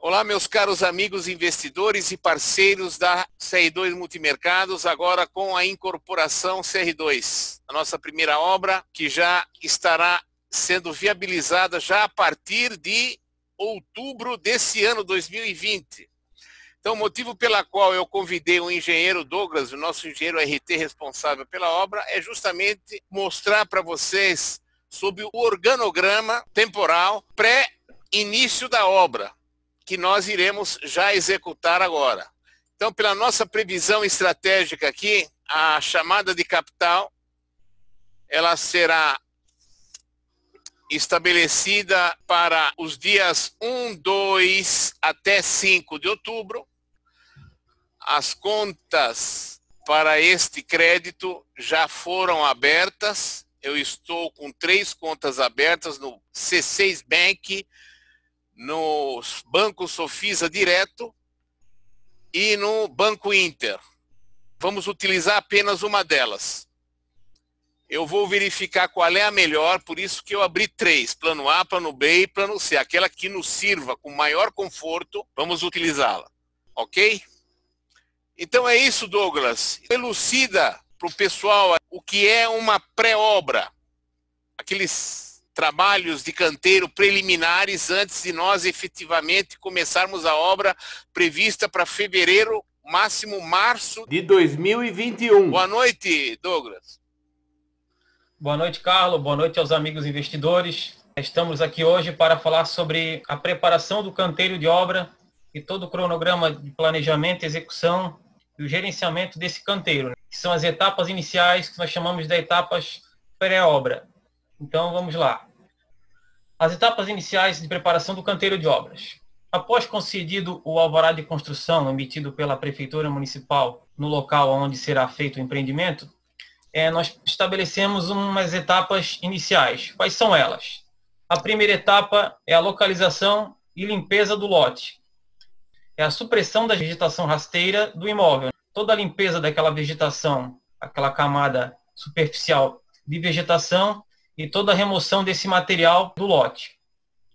Olá, meus caros amigos investidores e parceiros da CR2 Multimercados, agora com a incorporação CR2, a nossa primeira obra, que já estará sendo viabilizada já a partir de outubro desse ano 2020. Então, o motivo pela qual eu convidei o engenheiro Douglas, o nosso engenheiro RT responsável pela obra, é justamente mostrar para vocês sobre o organograma temporal pré-início da obra, que nós iremos já executar agora. Então, pela nossa previsão estratégica aqui, a chamada de capital, ela será estabelecida para os dias 1, 2 até 5 de outubro. As contas para este crédito já foram abertas. Eu estou com 3 contas abertas no C6 Bank, no Banco Sofisa Direto e no Banco Inter. Vamos utilizar apenas uma delas. Eu vou verificar qual é a melhor, por isso que eu abri 3, plano A, plano B e plano C. Aquela que nos sirva com maior conforto, vamos utilizá-la. Ok? Então é isso, Douglas. Elucida para o pessoal o que é uma pré-obra. Aqueles trabalhos de canteiro preliminares antes de nós efetivamente começarmos a obra prevista para fevereiro, máximo março de 2021. Boa noite, Douglas. Boa noite, Carlos. Boa noite aos amigos investidores. Estamos aqui hoje para falar sobre a preparação do canteiro de obra e todo o cronograma de planejamento, execução e o gerenciamento desse canteiro, que são as etapas iniciais que nós chamamos de etapas pré-obra. Então, vamos lá. As etapas iniciais de preparação do canteiro de obras. Após concedido o alvará de construção emitido pela Prefeitura Municipal no local onde será feito o empreendimento, nós estabelecemos umas etapas iniciais. Quais são elas? A primeira etapa é a localização e limpeza do lote. É a supressão da vegetação rasteira do imóvel. Toda a limpeza daquela vegetação, aquela camada superficial de vegetação e toda a remoção desse material do lote.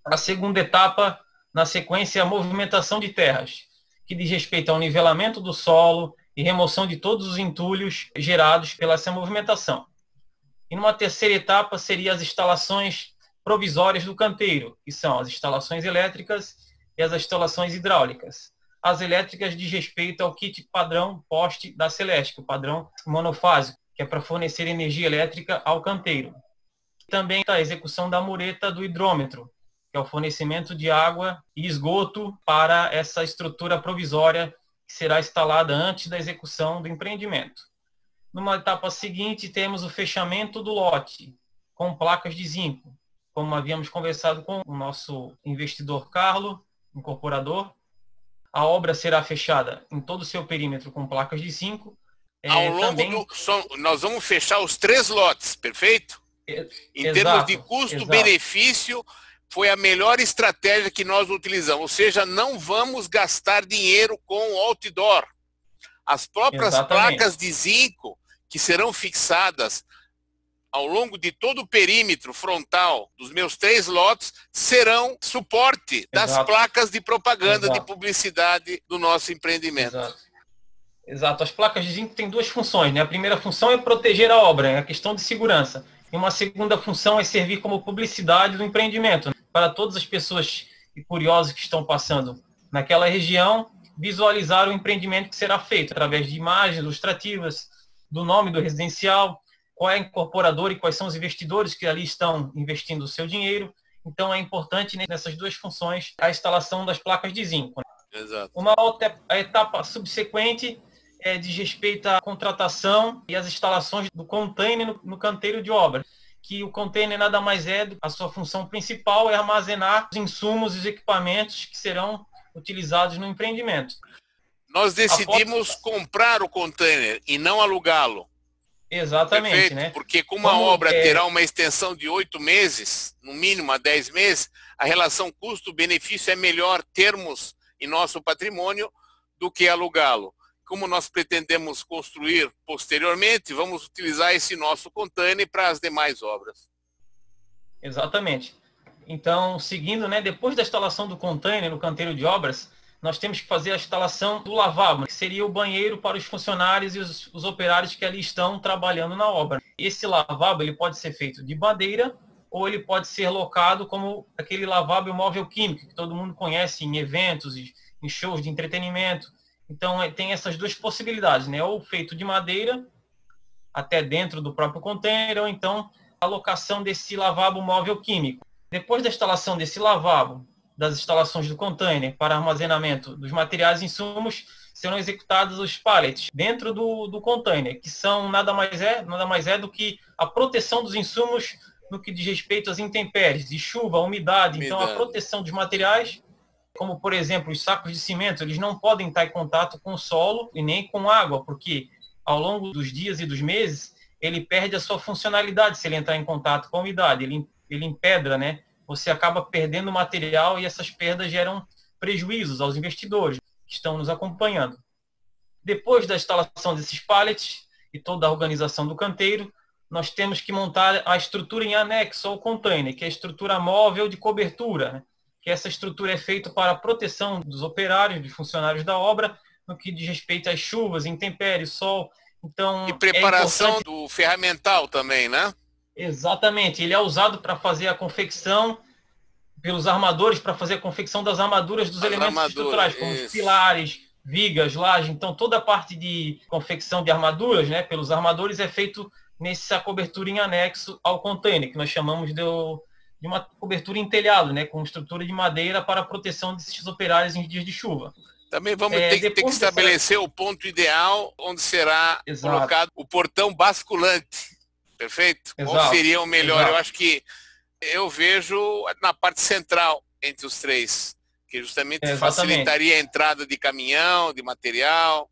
A segunda etapa, na sequência, é a movimentação de terras, que diz respeito ao nivelamento do solo e remoção de todos os entulhos gerados pela essa movimentação. E numa terceira etapa seria as instalações provisórias do canteiro, que são as instalações elétricas e as instalações hidráulicas. As elétricas diz respeito ao kit padrão poste da Celesc, o padrão monofásico, que é para fornecer energia elétrica ao canteiro. Também a execução da mureta do hidrômetro, que é o fornecimento de água e esgoto para essa estrutura provisória que será instalada antes da execução do empreendimento. Numa etapa seguinte, temos o fechamento do lote, com placas de zinco, como havíamos conversado com o nosso investidor Carlos, incorporador. A obra será fechada em todo o seu perímetro com placas de zinco. Ao longo nós vamos fechar os 3 lotes, perfeito? Em termos de custo-benefício, foi a melhor estratégia que nós utilizamos. Ou seja, não vamos gastar dinheiro com o outdoor. As próprias placas de zinco que serão fixadas ao longo de todo o perímetro frontal dos meus 3 lotes serão suporte das placas de propaganda, de publicidade do nosso empreendimento. Exato. As placas de zinco têm 2 funções, né? A primeira função é proteger a obra, é a questão de segurança. E uma segunda função é servir como publicidade do empreendimento, para todas as pessoas e curiosos que estão passando naquela região, visualizar o empreendimento que será feito através de imagens ilustrativas, do nome do residencial, qual é a incorporadora e quais são os investidores que ali estão investindo o seu dinheiro. Então é importante nessas 2 funções a instalação das placas de zinco. Exato. Uma outra etapa subsequente diz respeito à contratação e às instalações do container no canteiro de obra, que o container nada mais é, a sua função principal é armazenar os insumos e os equipamentos que serão utilizados no empreendimento. Nós decidimos comprar o container e não alugá-lo. Exatamente, perfeito? Né? Porque como a obra terá uma extensão de 8 meses, no mínimo a 10 meses, a relação custo-benefício é melhor termos em nosso patrimônio do que alugá-lo. Como nós pretendemos construir posteriormente, vamos utilizar esse nosso container para as demais obras. Exatamente. Então, seguindo, né, depois da instalação do container no canteiro de obras, nós temos que fazer a instalação do lavabo, que seria o banheiro para os funcionários e os operários que ali estão trabalhando na obra. Esse lavabo ele pode ser feito de madeira ou ele pode ser locado como aquele lavabo móvel químico, que todo mundo conhece em eventos, em shows de entretenimento. Então, tem essas duas possibilidades, né? Ou feito de madeira, até dentro do próprio container, ou então a locação desse lavabo móvel químico. Depois da instalação desse lavabo, das instalações do container para armazenamento dos materiais e insumos, serão executados os pallets dentro do container, que são nada mais é do que a proteção dos insumos no que diz respeito às intempéries, de chuva, umidade. Então, a proteção dos materiais, como, por exemplo, os sacos de cimento, eles não podem estar em contato com o solo e nem com água, porque ao longo dos dias e dos meses, ele perde a sua funcionalidade se ele entrar em contato com a umidade. Ele empedra, né? Você acaba perdendo material e essas perdas geram prejuízos aos investidores que estão nos acompanhando. Depois da instalação desses pallets e toda a organização do canteiro, nós temos que montar a estrutura em anexo ao container, que é a estrutura móvel de cobertura, né? Que essa estrutura é feita para a proteção dos operários, dos funcionários da obra, no que diz respeito às chuvas, intempéries, sol. Então, e preparação do ferramental também, né? Exatamente, ele é usado para fazer a confecção pelos armadores, para fazer a confecção das armaduras dos elementos estruturais, como os pilares, vigas, laje. Então, toda a parte de confecção de armaduras, né, pelos armadores, é feito nessa cobertura em anexo ao container, que nós chamamos de uma cobertura em telhado, né, com estrutura de madeira para a proteção desses operários em dias de chuva. Também vamos ter que estabelecer o ponto ideal onde será colocado o portão basculante. Perfeito? Exato. Qual seria o melhor? Exato. Eu acho que eu vejo na parte central entre os três, que justamente facilitaria a entrada de caminhão, de material.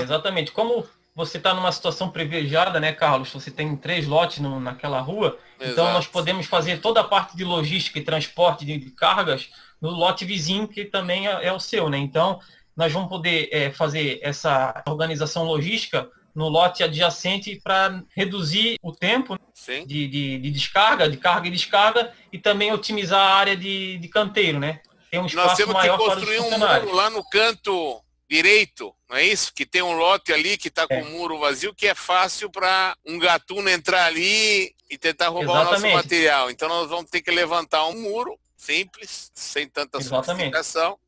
Exatamente. Como você está numa situação privilegiada, né, Carlos? Você tem 3 lotes naquela rua, então nós podemos fazer toda a parte de logística e transporte de cargas no lote vizinho, que também é o seu, né? Então, nós vamos poder fazer essa organização logística no lote adjacente para reduzir o tempo de descarga, de carga e descarga, e também otimizar a área de canteiro, né? Tem um espaço maior para os funcionários. Nós temos que construir um muro lá no canto direito, não é isso? Que tem um lote ali que está com o muro vazio, que é fácil para um gatuno entrar ali e tentar roubar o nosso material. Então nós vamos ter que levantar um muro simples, sem tanta sofisticação,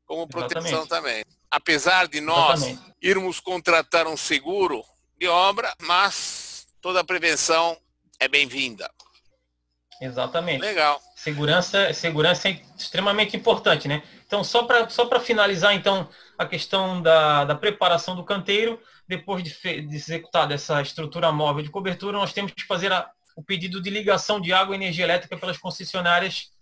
como proteção também. Apesar de nós irmos contratar um seguro de obra, mas toda a prevenção é bem-vinda. Exatamente. Legal. Segurança é extremamente importante, né? Então, só para finalizar, então, a questão da preparação do canteiro, depois de executar dessa estrutura móvel de cobertura, nós temos que fazer o pedido de ligação de água e energia elétrica pelas concessionárias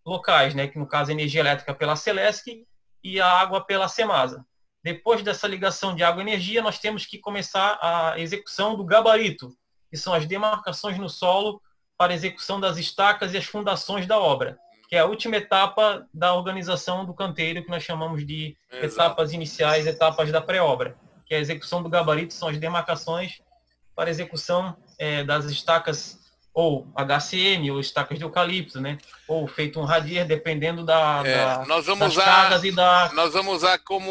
locais, né? Que no caso a energia elétrica pela Celesc e a água pela Semasa. Depois dessa ligação de água e energia, nós temos que começar a execução do gabarito, que são as demarcações no solo para a execução das estacas e as fundações da obra, que é a última etapa da organização do canteiro, que nós chamamos de etapas iniciais, etapas da pré-obra, que é a execução do gabarito, são as demarcações para a execução das estacas ou HCM, ou estacas de eucalipto, né? Ou feito um radier, dependendo nós vamos das cargas e da... Nós vamos usar como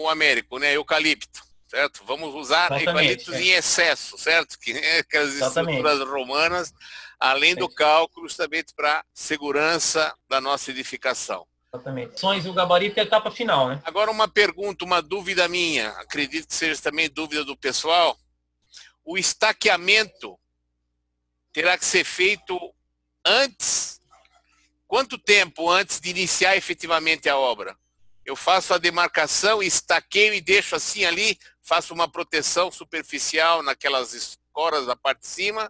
o Américo, né? Eucalipto, certo? Vamos usar eucaliptos em excesso, certo? Que as estruturas romanas, além do cálculo, justamente para segurança da nossa edificação. Exatamente. O gabarito é a etapa final, né? Agora uma pergunta, uma dúvida minha, acredito que seja também dúvida do pessoal. O estaqueamento terá que ser feito antes? Quanto tempo antes de iniciar efetivamente a obra? Eu faço a demarcação, estaqueio e deixo assim ali, faço uma proteção superficial naquelas escoras da parte de cima?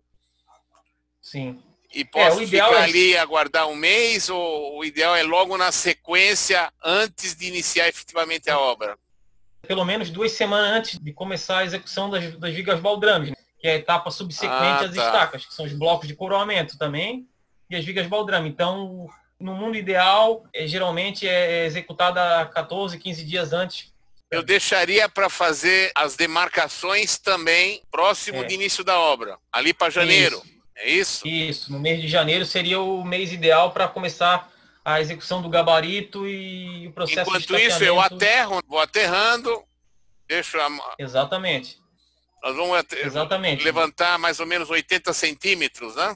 Sim. E posso ficar ali e aguardar um mês, ou o ideal é logo na sequência, antes de iniciar efetivamente a obra? Pelo menos 2 semanas antes de começar a execução das vigas baldrames, né? Que é a etapa subsequente às estacas, que são os blocos de coroamento também, e as vigas baldrame. Então, no mundo ideal, geralmente é executada 14, 15 dias antes. Eu deixaria para fazer as demarcações também próximo de início da obra, ali para janeiro. É isso? Isso, no mês de janeiro seria o mês ideal para começar a execução do gabarito e o processo de Enquanto isso, eu aterro, vou aterrando, deixo a... Exatamente. Nós vamos Exatamente. levantar mais ou menos 80 centímetros, né?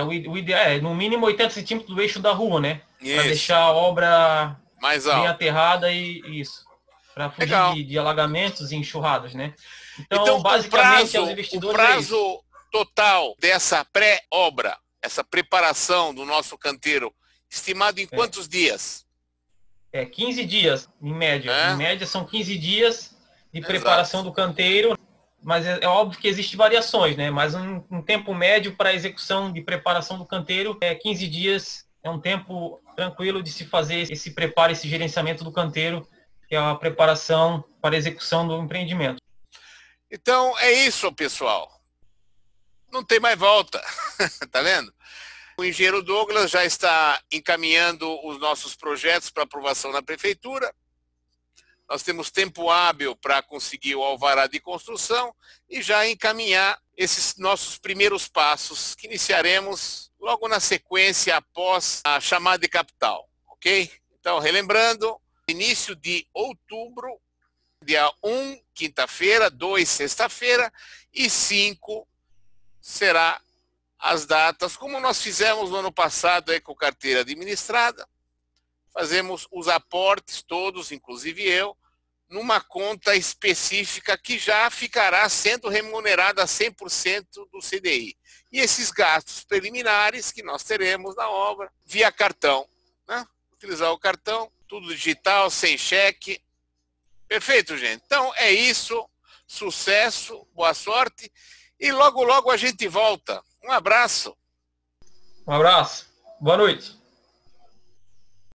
O ideal é, no mínimo 80 centímetros do eixo da rua, né? Para Isso. deixar a obra mais bem alto. aterrada e isso. Para fugir de alagamentos e enxurradas, né? Então basicamente, o prazo total dessa pré-obra, essa preparação do nosso canteiro, estimado em quantos dias? 15 dias, em média. Em média são 15 dias de preparação do canteiro, mas é óbvio que existem variações, né? Mas um tempo médio para a execução de preparação do canteiro 15 dias, é um tempo tranquilo de se fazer esse preparo, esse gerenciamento do canteiro, que é a preparação para a execução do empreendimento. Então é isso, pessoal. Não tem mais volta, tá vendo? O engenheiro Douglas já está encaminhando os nossos projetos para aprovação na prefeitura. Nós temos tempo hábil para conseguir o alvará de construção e já encaminhar esses nossos primeiros passos que iniciaremos logo na sequência após a chamada de capital, ok? Então, relembrando, início de outubro, dia 1, quinta-feira, 2, sexta-feira e 5 será as datas, como nós fizemos no ano passado aí com carteira administrada. Fazemos os aportes todos, inclusive eu, numa conta específica que já ficará sendo remunerada a 100% do CDI. E esses gastos preliminares que nós teremos na obra via cartão, né? Utilizar o cartão, tudo digital, sem cheque. Perfeito, gente? Então é isso. Sucesso, boa sorte. E logo, logo a gente volta. Um abraço. Um abraço. Boa noite.